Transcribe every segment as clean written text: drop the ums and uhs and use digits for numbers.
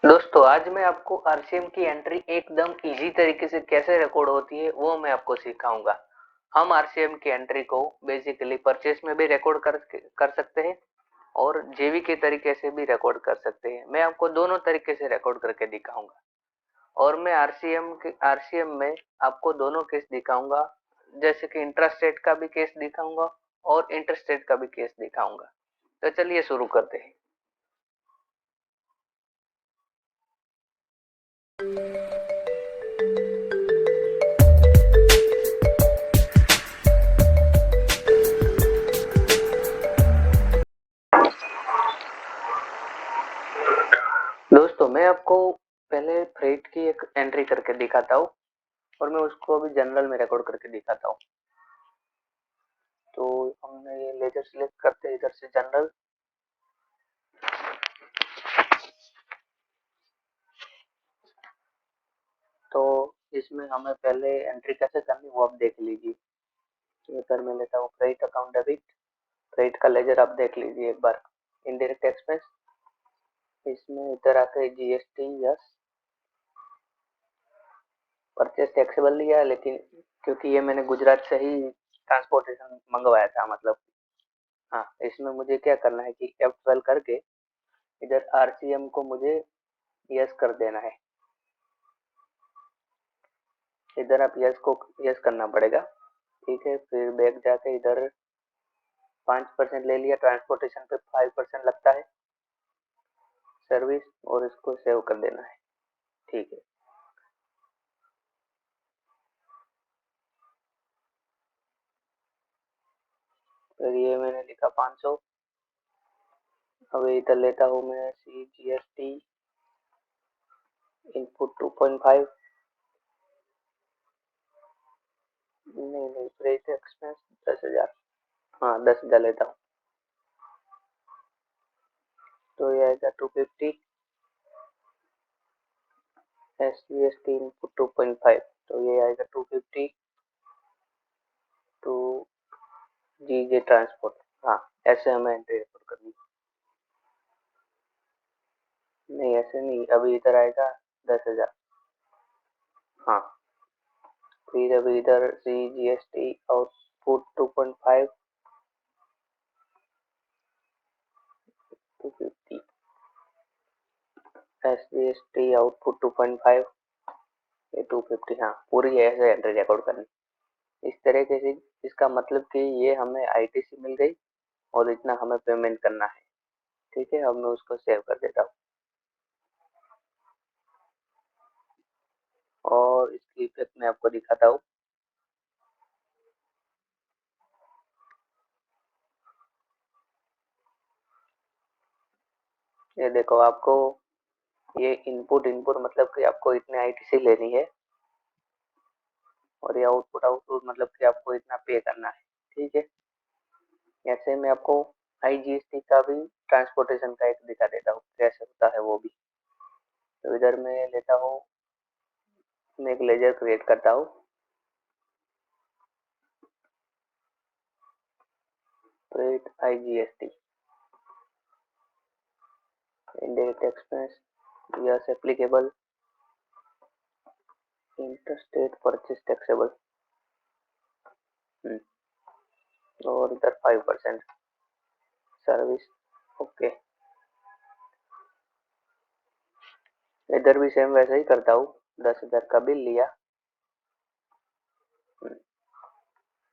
दोस्तों आज मैं आपको आरसीएम की एंट्री एकदम इजी तरीके से कैसे रिकॉर्ड होती है वो मैं आपको सिखाऊंगा। हम आरसीएम की एंट्री को बेसिकली परचेस में भी रिकॉर्ड कर सकते हैं और जेवी के तरीके से भी रिकॉर्ड कर सकते हैं। मैं आपको दोनों तरीके से रिकॉर्ड करके दिखाऊंगा और मैं आरसीएम में आपको दोनों केस दिखाऊंगा, जैसे कि इंट्रास्टेट का भी केस दिखाऊंगा और इंटरस्टेट का भी केस दिखाऊंगा। तो चलिए शुरू करते हैं। दोस्तों मैं आपको पहले फ्रेट की एक एंट्री करके दिखाता हूँ और मैं उसको अभी जनरल में रिकॉर्ड करके दिखाता हूँ। तो हमने ये लेजर सिलेक्ट करते हैं, इधर से जनरल। तो इसमें हमें पहले एंट्री कैसे करनी वो आप देख लीजिए। तो इधर मैं लेता हूँ फ्रेट अकाउंट डेबिट। फ्रेट का लेजर आप देख लीजिए एक बार। इनडायरेक्ट एक्सपेंस, इसमें इधर आके जीएसटी यस। परचेस टैक्सेबल लिया है, लेकिन क्योंकि ये मैंने गुजरात से ही ट्रांसपोर्टेशन मंगवाया था, मतलब हाँ, इसमें मुझे क्या करना है कि F12 करके इधर आरसीएम को मुझे यस कर देना है। इधर आप यस को यस करना पड़ेगा, ठीक है। फिर बैक जाके इधर 5% ले लिया, ट्रांसपोर्टेशन पे 5% लगता है सर्विस, और इसको सेव कर देना है, ठीक है। फिर ये मैंने लिखा 500। अब इधर लेता हूँ मैं सी जीएसटी इनपुट 2.5। नहीं, फ्रेट एक्सपेंस 10,000। हाँ, 10,000 लेता हूँ। तो ये आएगा 250। S G S T input 2.5, तो ये आएगा 250 टू जी जे ट्रांसपोर्ट। हाँ, ऐसे हमें एंट्री रिपोर्ट करनी। नहीं, ऐसे नहीं, अभी इधर आएगा 10,000। हाँ, फिर अभी इधर C G S T output 2.5 250। S G S T output 2.5 ये 250। हाँ, पूरी ऐसे एंट्री रिकॉर्ड करनी इस तरीके से। इसका मतलब कि ये हमें आईटीसी मिल गई और इतना हमें पेमेंट करना है, ठीक है। अब मैं उसको सेव कर देता हूँ और इसकी इफेक्ट मैं आपको दिखाता हूँ। ये देखो, आपको ये इनपुट इनपुट मतलब कि आपको इतने आईटीसी लेनी है, और ये आउटपुट आउटपुट मतलब कि आपको इतना पे करना है, ठीक है। ऐसे में आपको आईजीएसटी का भी ट्रांसपोर्टेशन का एक दिखा देता हूँ कैसे होता है वो भी। तो इधर मैं लेता हूँ, मैं एक लेजर क्रिएट करता हूँ। Freight IGST indirect expense yes applicable interstate purchase taxable, और इधर 5% सर्विस, ओके। इधर भी सेम वैसे ही करता हूँ। 10,000 का बिल लिया,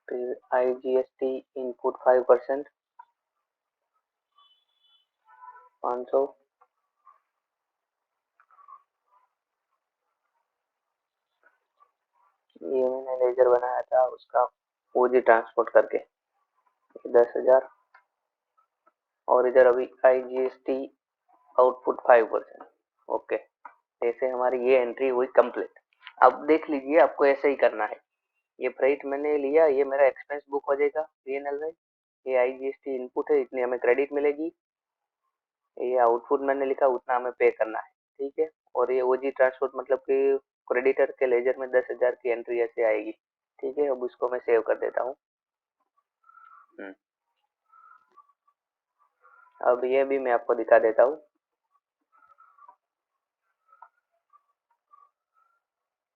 फिर आईजीएसटी इनपुट 5% 500। ये मैंने लेजर बनाया था उसका ओजी ट्रांसपोर्ट करके 10,000, और इधर अभी आईजीएसटी आउटपुट 5%, ओके। ऐसे हमारी ये एंट्री हुई कंप्लीट। अब देख लीजिए, आपको ऐसे ही करना है। ये फ्रेट मैंने लिया, ये मेरा एक्सपेंस बुक हो जाएगा पीएनएल में। ये आईजीएसटी इनपुट है, इतनी हमें क्रेडिट मिलेगी। ये आउटपुट मैंने लिखा, उतना हमें पे करना है, ठीक है। और ये ओजी ट्रांसपोर्ट मतलब कि क्रेडिटर के लेजर में 10,000 की एंट्री ऐसे आएगी, ठीक है। अब उसको मैं सेव कर देता हूँ। अब ये भी मैं आपको दिखा देता हूँ।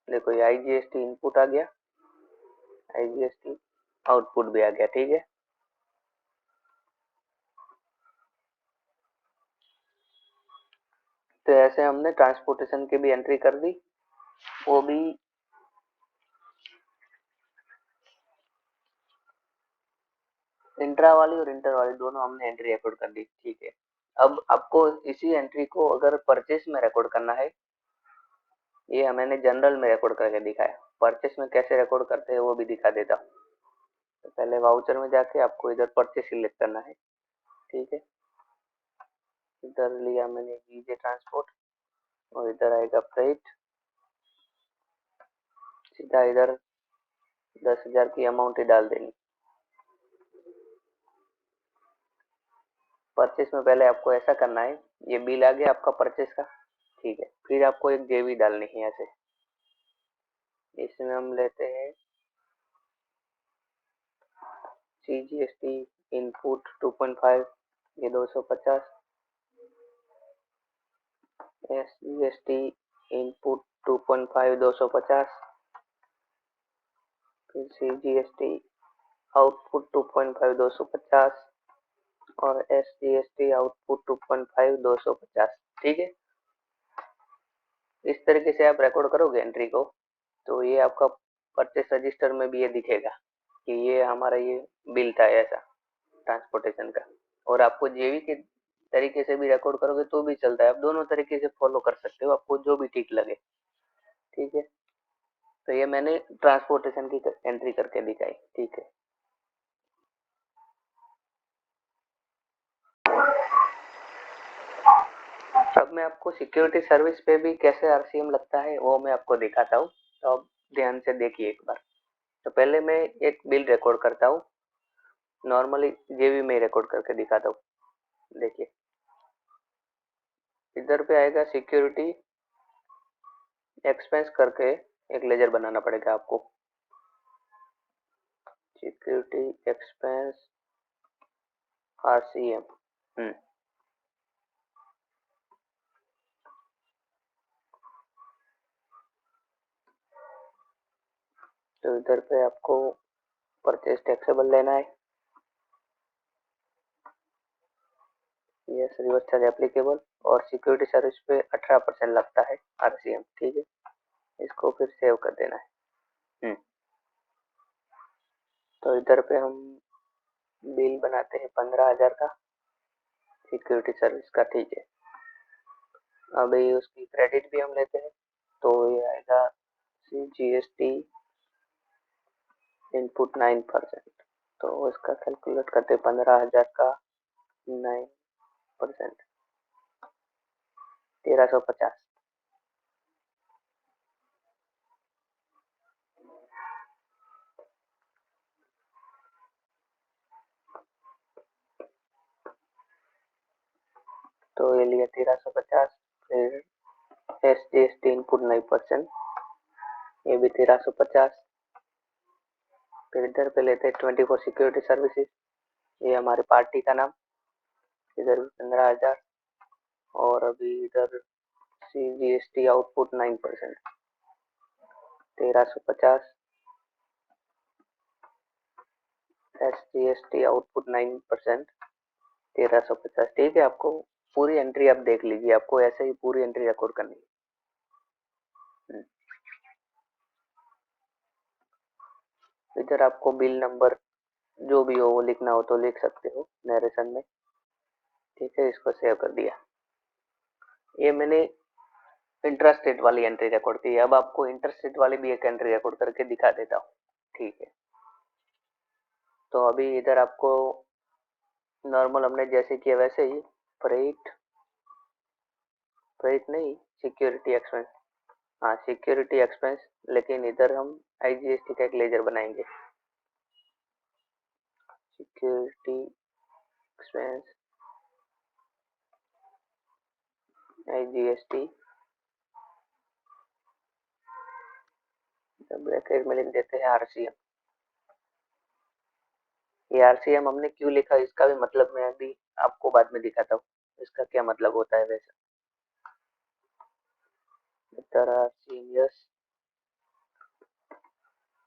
देखो ये IGST इनपुट आ गया, IGST आउटपुट भी आ गया, ठीक है। तो ऐसे हमने ट्रांसपोर्टेशन की भी एंट्री कर दी, वो भी इंट्रा वाली और इंटर वाली दोनों हमने एंट्री रिकॉर्ड कर दी, ठीक है। अब आपको इसी एंट्री को अगर परचेस में रिकॉर्ड करना है, ये मैंने जनरल में रिकॉर्ड करके दिखाया, परचेस में कैसे रिकॉर्ड करते हैं वो भी दिखा देता हूँ। तो पहले वाउचर में जाके आपको इधर परचेस सिलेक्ट करना है, ठीक है। इधर लिया मैंने वीजे ट्रांसपोर्ट और इधर आएगा फ्रेट, सीधा इधर 10,000 की अमाउंट ही डाल देनी। परचेस में पहले आपको ऐसा करना है, ये बिल आ गया आपका परचेस का, ठीक है। फिर आपको एक जेवी डालनी है ऐसे, इसमें हम लेते हैं CGST इनपुट 2.5, ये 250, SGST इनपुट 2.5 250, फिर CGST आउटपुट 2.5 250 और SGST आउटपुट 2.5 250, ठीक है। इस तरीके से आप रिकॉर्ड करोगे एंट्री को, तो ये आपका परचेस रजिस्टर में भी ये दिखेगा कि ये हमारा ये बिल था ऐसा ट्रांसपोर्टेशन का। और आपको जेवी के तरीके से भी रिकॉर्ड करोगे तो भी चलता है, आप दोनों तरीके से फॉलो कर सकते हो, आपको जो भी ठीक लगे, ठीक है। तो ये मैंने ट्रांसपोर्टेशन की एंट्री करके दिखाई, ठीक है। अब मैं आपको सिक्योरिटी सर्विस पे भी कैसे RCM लगता है वो मैं आपको दिखाता हूँ, तो अब ध्यान से देखिए एक बार। तो पहले मैं एक बिल रिकॉर्ड करता हूँ, नॉर्मली जेवी में रिकॉर्ड करके दिखाता हूँ, देखिए। इधर पे आएगा सिक्योरिटी एक्सपेंस करके, एक लेजर बनाना पड़ेगा आपको, सिक्योरिटी एक्सपेंस RCM। तो इधर पे आपको परचेज टैक्सेबल लेना है, यस, रिवर्स चार्ज एप्लीकेबल, और सिक्योरिटी सर्विस पे 18% लगता है RCM, ठीक है। इसको फिर सेव कर देना है। तो इधर पे हम बिल बनाते हैं 15,000 का सिक्योरिटी सर्विस का, ठीक है। अभी उसकी क्रेडिट भी हम लेते हैं, तो ये आएगा GST इनपुट 9%, तो इसका कैलकुलेट करते 15,000 का 9%, 1350। तो ये लिया 1350, फिर SGST इनपुट 9%, ये भी 1350। फिर इधर पे लेते हैं 24 सिक्योरिटी सर्विसेज, ये हमारी पार्टी का नाम, इधर भी 15,000। और अभी इधर CGST आउटपुट 9%, 1350, SGST आउटपुट 9%, 1350, ठीक है। आपको पूरी एंट्री आप देख लीजिए, आपको ऐसे ही पूरी एंट्री रिकॉर्ड करनी है। इधर आपको बिल नंबर जो भी हो वो लिखना हो तो लिख सकते हो नरेशन में, ठीक है। इसको सेव कर दिया, ये मैंने इंट्रास्टेट वाली एंट्री रिकॉर्ड की। अब आपको इंटरस्टेट वाली भी एक एंट्री रिकॉर्ड करके दिखा देता हूँ, ठीक है। तो अभी इधर आपको नॉर्मल हमने जैसे किया वैसे ही फ्रेट, फ्रेट नहीं, सिक्योरिटी एक्सपेंस, हाँ सिक्योरिटी एक्सपेंस, लेकिन इधर हम IGST का एक लेजर बनाएंगे, सिक्योरिटी एक्सपेंस IGST, ब्रैकेट में लिख देते हैं RCM। ये RCM हमने क्यों लिखा, इसका भी मतलब मैं अभी आपको बाद में दिखाता हूँ, इसका क्या मतलब होता है वैसे। इधर RCM, yes,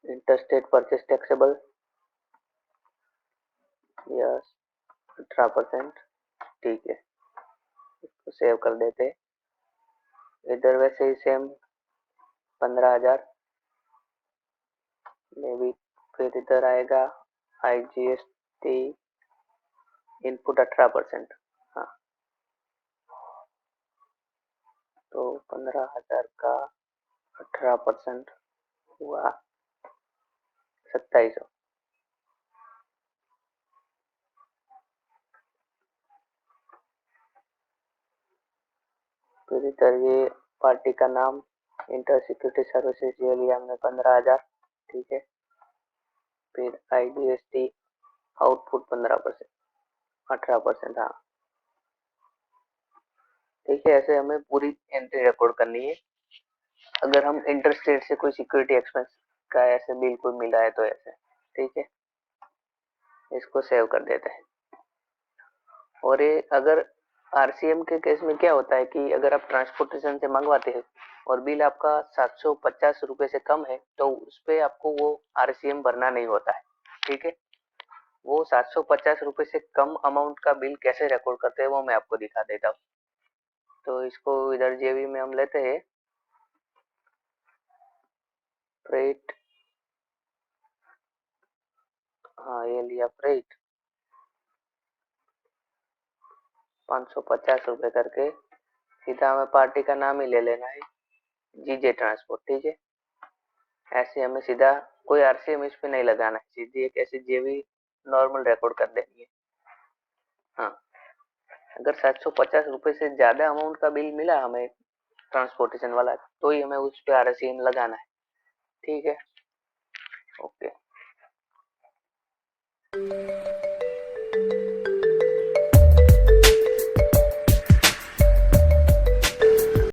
interstate purchase taxable, yes 18%, ठीक है, इसको सेव कर देते। इधर वैसे ही सेम 15,000 में भी, फिर इधर आएगा IGST इनपुट 18%। हाँ, तो 15,000 का 18% हुआ 2700। फिर इधर ये पार्टी का नाम इंटर सिक्योरिटी सर्विसेज, ये लिया हमने 15,000, ठीक है। फिर IGST आउटपुट 15%, 18%, हाँ ठीक है। ऐसे हमें पूरी एंट्री रिकॉर्ड करनी है। अगर हम इंटरस्टेट से कोई सिक्योरिटी एक्सपेंस का ऐसे बिल कोई मिला है तो ऐसे, ठीक है, इसको सेव कर देते हैं। और ये अगर RCM के केस में क्या होता है कि अगर आप ट्रांसपोर्टेशन से मंगवाते हैं और बिल आपका 750 रुपये से कम है तो उस पर आपको वो RCM भरना नहीं होता है, ठीक है। वो 750 रुपये से कम अमाउंट का बिल कैसे रिकॉर्ड करते हैं वो मैं आपको दिखा देता हूँ। तो इसको इधर जेबी में हम लेते हैं, फ्रेट, हाँ ये लिया फ्रेट 550 रुपये करके। सीधा हमें पार्टी का नाम ही ले लेना है, जीजे ट्रांसपोर्ट, ठीक है। ऐसे हमें सीधा कोई RCM इस पे नहीं लगाना है, सीधी एक ऐसी जेबी नॉर्मल रिकॉर्ड कर देनी है। हाँ, अगर 750 रुपये से ज्यादा अमाउंट का बिल मिला हमें ट्रांसपोर्टेशन वाला तो ही हमें उस पे RCM लगाना है, ठीक है। ओके।